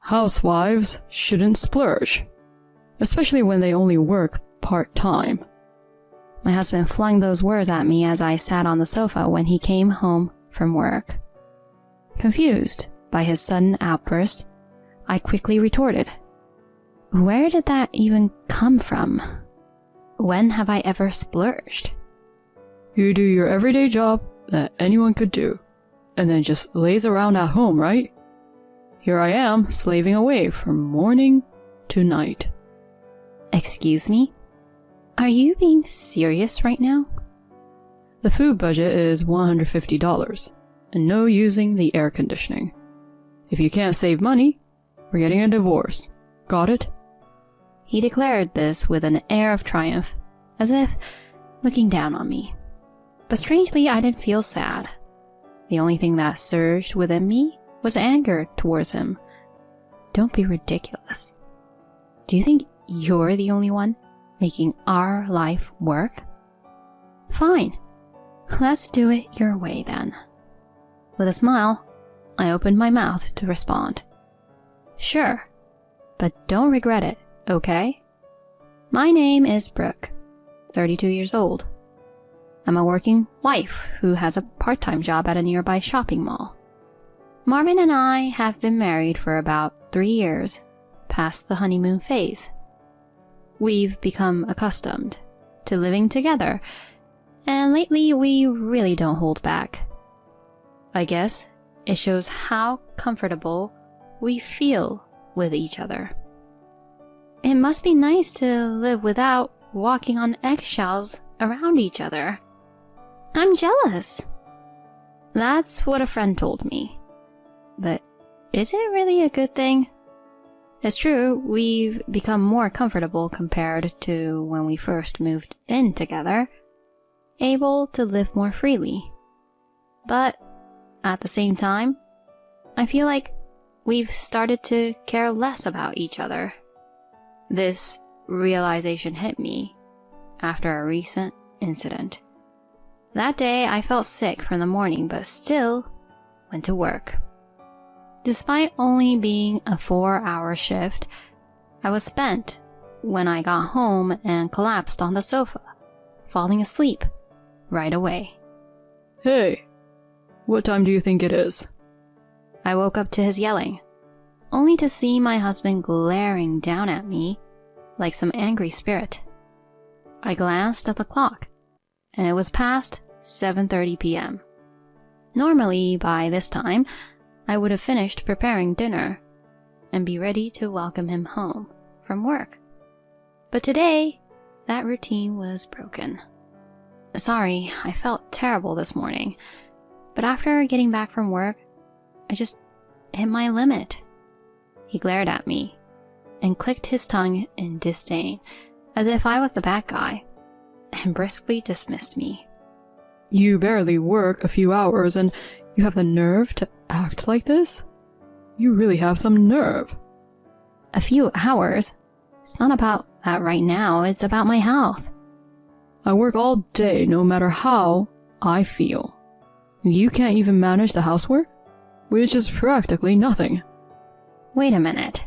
housewives shouldn't splurge, especially when they only work part-time. My husband flung those words at me as I sat on the sofa when he came home from work. Confused by his sudden outburst, I quickly retorted, "Where did that even come from? When have I ever splurged?" You do your everyday job that anyone could do, and then just laze around at home, right? Here I am, slaving away from morning to night. Excuse me? Are you being serious right now? The food budget is $150, and no using the air conditioning. If you can't save money, we're getting a divorce. Got it? He declared this with an air of triumph, as if looking down on me. But strangely, I didn't feel sad. The only thing that surged within me was anger towards him. Don't be ridiculous. Do you think you're the only one making our life work? Fine. Let's do it your way then. With a smile, I opened my mouth to respond. Sure, but don't regret it, okay? My name is Brooke, 32 years old. I'm a working wife who has a part-time job at a nearby shopping mall. Marvin and I have been married for about 3 years, past the honeymoon phase. We've become accustomed to living together, and lately we really don't hold back. I guess it shows how comfortable we feel with each other. It must be nice to live without walking on eggshells around each other. I'm jealous. That's what a friend told me. But is it really a good thing? It's true, we've become more comfortable compared to when we first moved in together, able to live more freely. But at the same time, I feel like we've started to care less about each other. This realization hit me after a recent incident. That day, I felt sick from the morning, but still went to work. Despite only being a 4-hour shift, I was spent when I got home and collapsed on the sofa, falling asleep right away. Hey, what time do you think it is? I woke up to his yelling, only to see my husband glaring down at me like some angry spirit. I glanced at the clock, and it was past 7:30 p.m. Normally, by this time, I would have finished preparing dinner and be ready to welcome him home from work. But today, that routine was broken. Sorry, I felt terrible this morning, but after getting back from work, I just hit my limit. He glared at me and clicked his tongue in disdain, as if I was the bad guy, and briskly dismissed me. You barely work a few hours and you have the nerve to act like this? You really have some nerve. A few hours? It's not about that right now, it's about my health. I work all day no matter how I feel. You can't even manage the housework? Which is practically nothing. Wait a minute.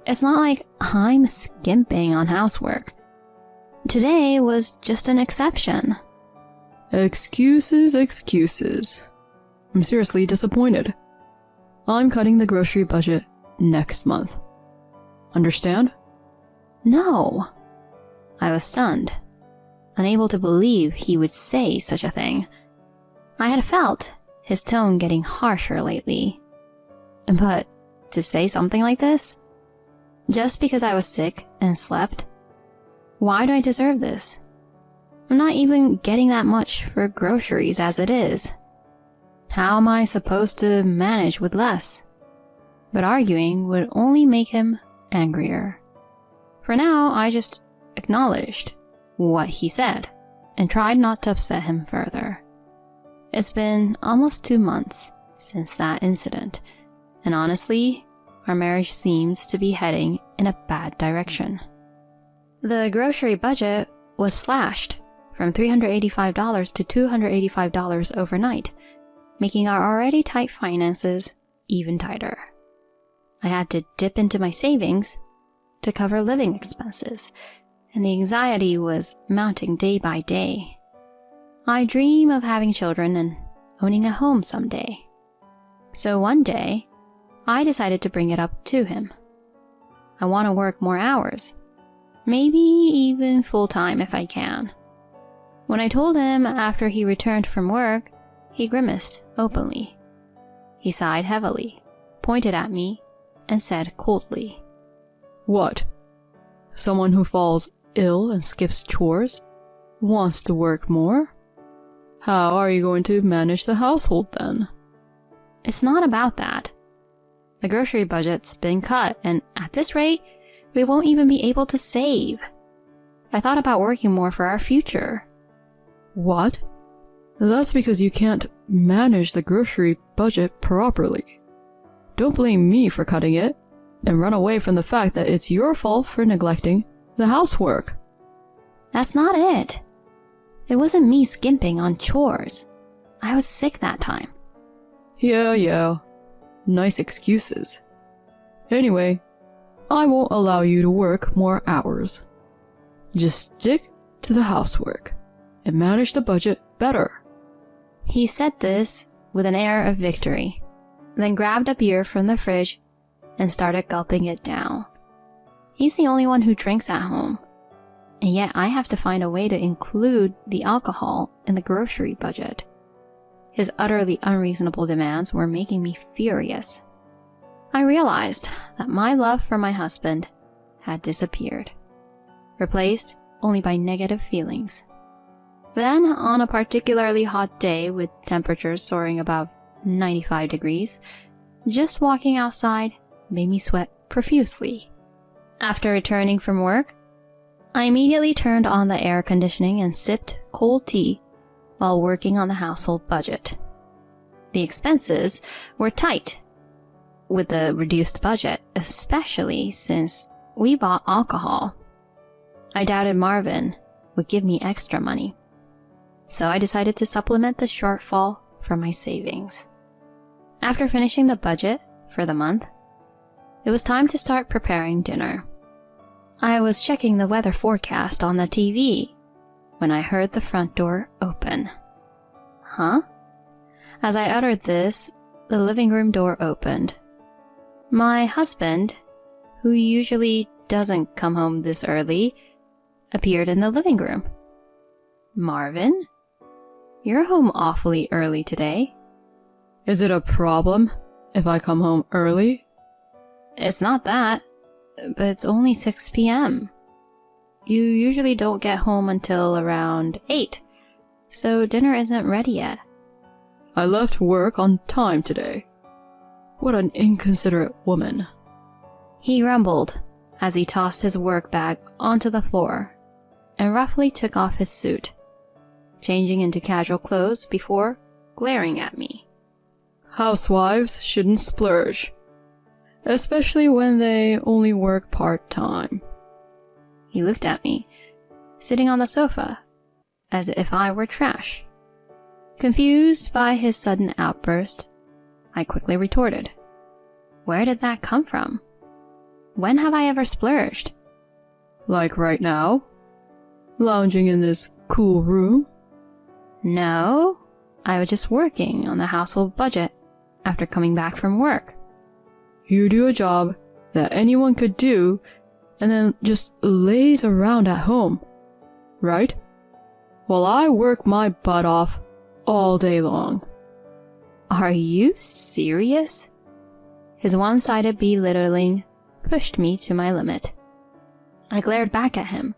It's not like I'm skimping on housework. Today was just an exception. Excuses, excuses. I'm seriously disappointed. I'm cutting the grocery budget next month. Understand? No. I was stunned, unable to believe he would say such a thing. I had felt his tone getting harsher lately. But to say something like this? Just because I was sick and slept? Why do I deserve this? I'm not even getting that much for groceries as it is. How am I supposed to manage with less? But arguing would only make him angrier. For now, I just acknowledged what he said and tried not to upset him further. It's been almost 2 months since that incident, and honestly, our marriage seems to be heading in a bad direction. The grocery budget was slashed from $385 to $285 overnight, making our already tight finances even tighter. I had to dip into my savings to cover living expenses, and the anxiety was mounting day by day. I dream of having children and owning a home someday. So one day, I decided to bring it up to him. I want to work more hours, maybe even full-time if I can. When I told him after he returned from work, he grimaced openly. He sighed heavily, pointed at me, and said coldly, What? Someone who falls ill and skips chores wants to work more? How are you going to manage the household then? It's not about that. The grocery budget's been cut, and at this rate, we won't even be able to save. I thought about working more for our future. What? That's because you can't manage the grocery budget properly. Don't blame me for cutting it, and run away from the fact that it's your fault for neglecting the housework. That's not it. It wasn't me skimping on chores. I was sick that time. Yeah. Nice excuses. Anyway, I won't allow you to work more hours. Just stick to the housework and manage the budget better. He said this with an air of victory, then grabbed a beer from the fridge and started gulping it down. He's the only one who drinks at home, and yet I have to find a way to include the alcohol in the grocery budget. His utterly unreasonable demands were making me furious. I realized that my love for my husband had disappeared, replaced only by negative feelings. Then, on a particularly hot day with temperatures soaring above 95 degrees, just walking outside made me sweat profusely. After returning from work, I immediately turned on the air conditioning and sipped cold tea while working on the household budget. The expenses were tight with the reduced budget, especially since we bought alcohol. I doubted Marvin would give me extra money, so I decided to supplement the shortfall from my savings. After finishing the budget for the month, it was time to start preparing dinner. I was checking the weather forecast on the TV when I heard the front door open. Huh? As I uttered this, the living room door opened. My husband, who usually doesn't come home this early, appeared in the living room. Marvin? You're home awfully early today. Is it a problem if I come home early? It's not that, but it's only 6 p.m. You usually don't get home until around 8, so dinner isn't ready yet. I left work on time today. What an inconsiderate woman. He grumbled as he tossed his work bag onto the floor and roughly took off his suit, changing into casual clothes before glaring at me. Housewives shouldn't splurge, especially when they only work part-time. He looked at me, sitting on the sofa, as if I were trash. Confused by his sudden outburst, I quickly retorted, "Where did that come from? When have I ever splurged?" Like right now? Lounging in this cool room? No, I was just working on the household budget after coming back from work. You do a job that anyone could do and then just laze around at home, right? While I work my butt off all day long. Are you serious? His one-sided belittling pushed me to my limit. I glared back at him,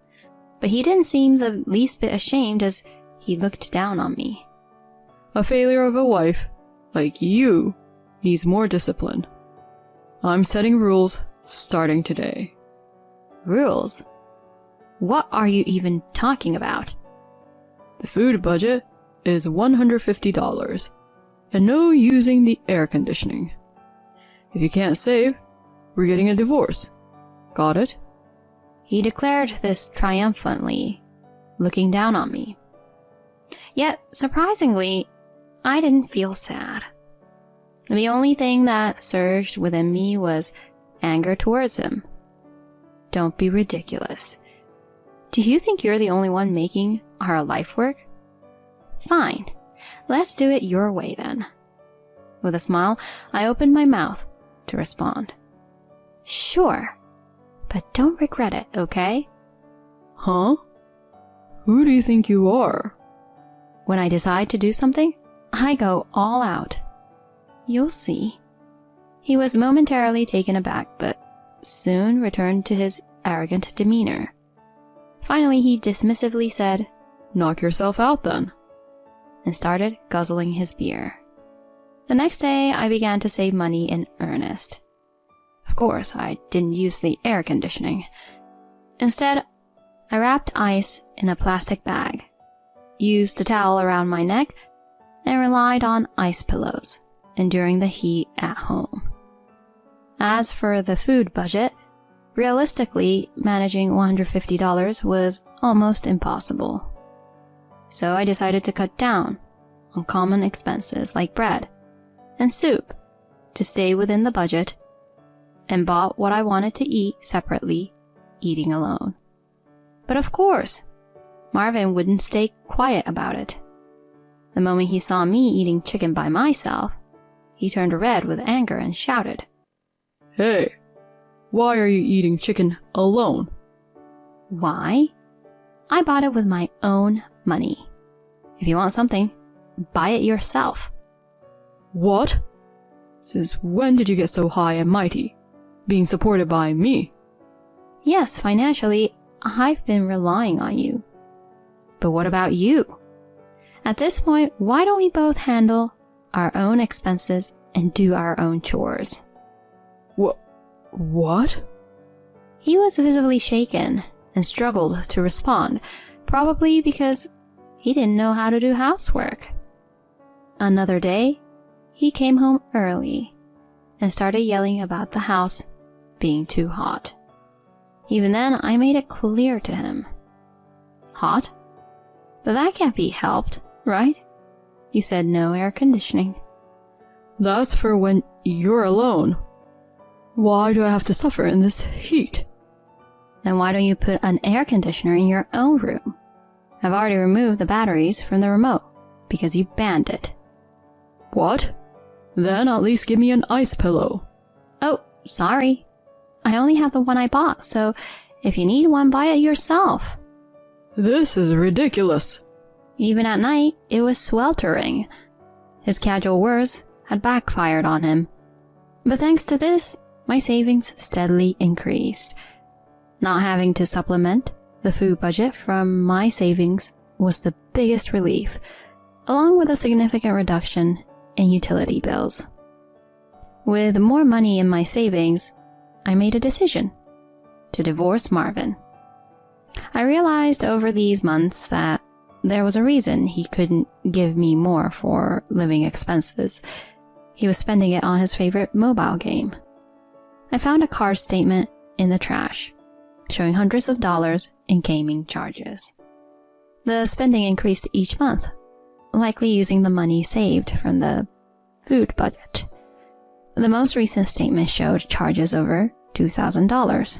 but he didn't seem the least bit ashamed as he looked down on me. A failure of a wife, like you, needs more discipline. I'm setting rules starting today. Rules? What are you even talking about? The food budget is $150, and no using the air conditioning. If you can't save, we're getting a divorce. Got it? He declared this triumphantly, looking down on me. Yet, surprisingly, I didn't feel sad. The only thing that surged within me was anger towards him. Don't be ridiculous. Do you think you're the only one making our life work? Fine, let's do it your way then. With a smile, I opened my mouth to respond. Sure, but don't regret it, okay? Huh? Who do you think you are? When I decide to do something, I go all out. You'll see. He was momentarily taken aback, but soon returned to his arrogant demeanor. Finally, he dismissively said, Knock yourself out then. And started guzzling his beer. The next day, I began to save money in earnest. Of course, I didn't use the air conditioning. Instead, I wrapped ice in a plastic bag, used a towel around my neck, and relied on ice pillows, enduring the heat at home. As for the food budget, realistically, managing $150 was almost impossible. So I decided to cut down on common expenses like bread and soup to stay within the budget, and bought what I wanted to eat separately, eating alone. But of course, Marvin wouldn't stay quiet about it. The moment he saw me eating chicken by myself, he turned red with anger and shouted, Hey, why are you eating chicken alone? Why? I bought it with my own money. If you want something, buy it yourself. What? Since when did you get so high and mighty, being supported by me? Yes, financially, I've been relying on you. But what about you? At this point, why don't we both handle our own expenses and do our own chores? What? He was visibly shaken and struggled to respond, probably because he didn't know how to do housework. Another day, he came home early and started yelling about the house being too hot. Even then, I made it clear to him. Hot? But that can't be helped, right? You said no air conditioning. That's for when you're alone. Why do I have to suffer in this heat? Then why don't you put an air conditioner in your own room? I've already removed the batteries from the remote because you banned it. What? Then at least give me an ice pillow. Oh, sorry. I only have the one I bought, so if you need one, buy it yourself. This is ridiculous. Even at night, it was sweltering. His casual words had backfired on him. But thanks to this, my savings steadily increased. Not having to supplement the food budget from my savings was the biggest relief, along with a significant reduction in utility bills. With more money in my savings, I made a decision to divorce Marvin. I realized over these months that there was a reason he couldn't give me more for living expenses. He was spending it on his favorite mobile game. I found a card statement in the trash, showing hundreds of dollars in gaming charges. The spending increased each month, likely using the money saved from the food budget. The most recent statement showed charges over $2,000.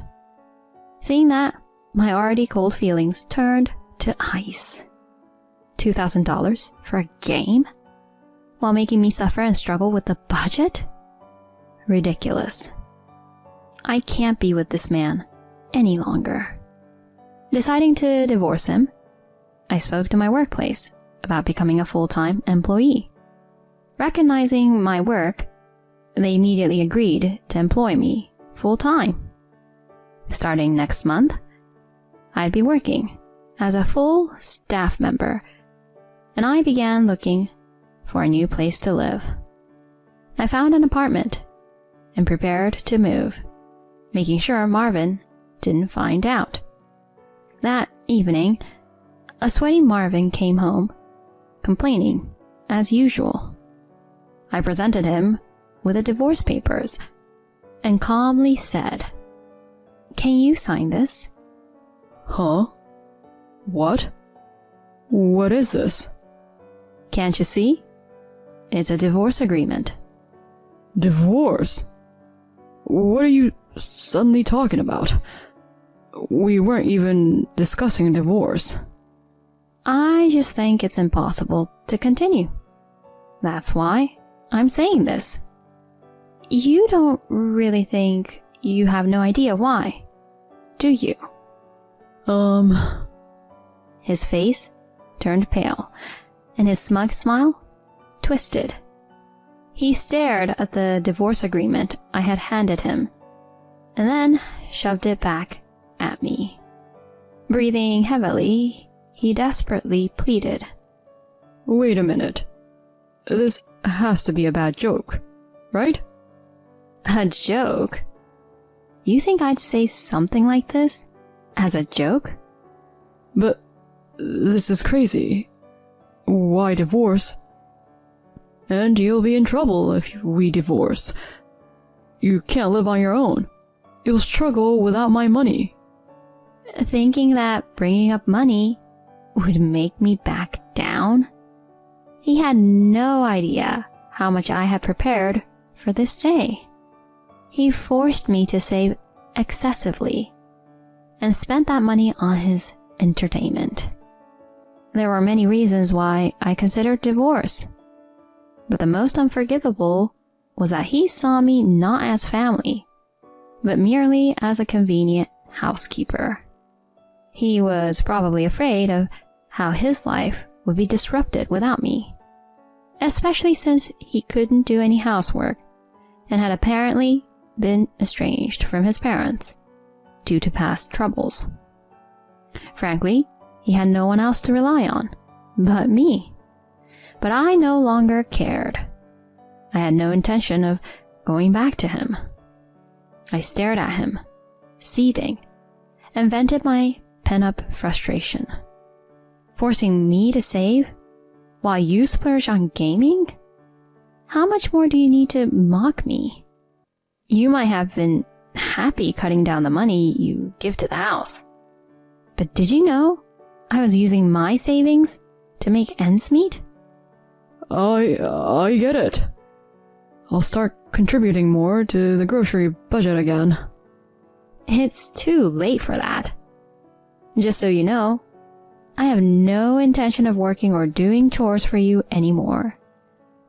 Seeing that, my already cold feelings turned to ice. $2,000 for a game? While making me suffer and struggle with the budget? Ridiculous. I can't be with this man any longer. Deciding to divorce him, I spoke to my workplace about becoming a full-time employee. Recognizing my work, they immediately agreed to employ me full-time. Starting next month, I'd be working as a full staff member, and I began looking for a new place to live. I found an apartment and prepared to move, making sure Marvin didn't find out. That evening, a sweaty Marvin came home, complaining as usual. I presented him with the divorce papers and calmly said, "Can you sign this?" Huh? What? What is this? Can't you see? It's a divorce agreement. Divorce? What are you suddenly talking about? We weren't even discussing divorce. I just think it's impossible to continue. That's why I'm saying this. You don't really think you have no idea why, do you? His face turned pale, and his smug smile twisted. He stared at the divorce agreement I had handed him, and then shoved it back at me. Breathing heavily, he desperately pleaded. Wait a minute. This has to be a bad joke, right? A joke? You think I'd say something like this as a joke? But this is crazy. Why divorce? And you'll be in trouble if we divorce. You can't live on your own. You'll struggle without my money. Thinking that bringing up money would make me back down? He had no idea how much I had prepared for this day. He forced me to save excessively and spent that money on his entertainment. There were many reasons why I considered divorce, but the most unforgivable was that he saw me not as family, but merely as a convenient housekeeper. He was probably afraid of how his life would be disrupted without me, especially since he couldn't do any housework and had apparently been estranged from his parents due to past troubles. Frankly, he had no one else to rely on but me. But I no longer cared. I had no intention of going back to him. I stared at him, seething, and vented my pent-up frustration. Forcing me to save while you splurge on gaming? How much more do you need to mock me? You might have been happy cutting down the money you give to the house. But did you know I was using my savings to make ends meet? I get it. I'll start contributing more to the grocery budget again. It's too late for that. Just so you know, I have no intention of working or doing chores for you anymore.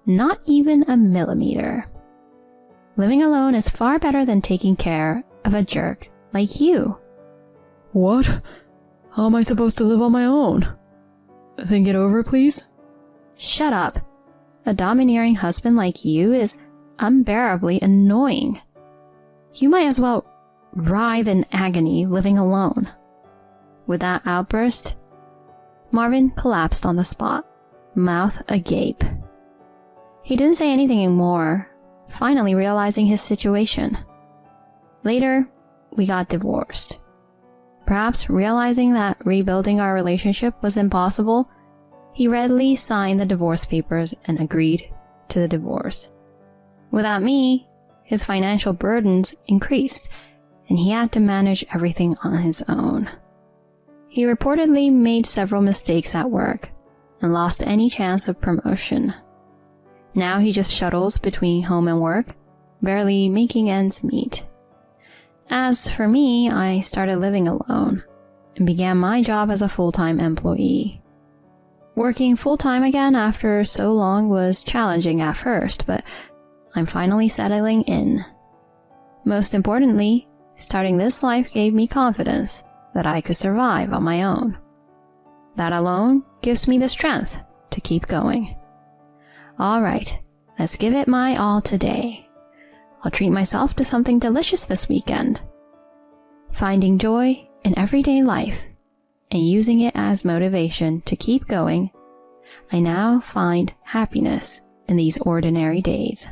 Not even a millimeter. Living alone is far better than taking care of a jerk like you. What? How am I supposed to live on my own? Think it over, please? Shut up. A domineering husband like you is unbearably annoying. You might as well writhe in agony living alone. With that outburst, Marvin collapsed on the spot, mouth agape. He didn't say anything more, finally realizing his situation. Later, we got divorced. Perhaps realizing that rebuilding our relationship was impossible, he readily signed the divorce papers and agreed to the divorce. Without me, his financial burdens increased, and he had to manage everything on his own. He reportedly made several mistakes at work and lost any chance of promotion. Now he just shuttles between home and work, barely making ends meet. As for me, I started living alone and began my job as a full-time employee. Working full-time again after so long was challenging at first, but I'm finally settling in. Most importantly, starting this life gave me confidence that I could survive on my own. That alone gives me the strength to keep going. All right, let's give it my all today. I'll treat myself to something delicious this weekend. Finding joy in everyday life and using it as motivation to keep going, I now find happiness in these ordinary days.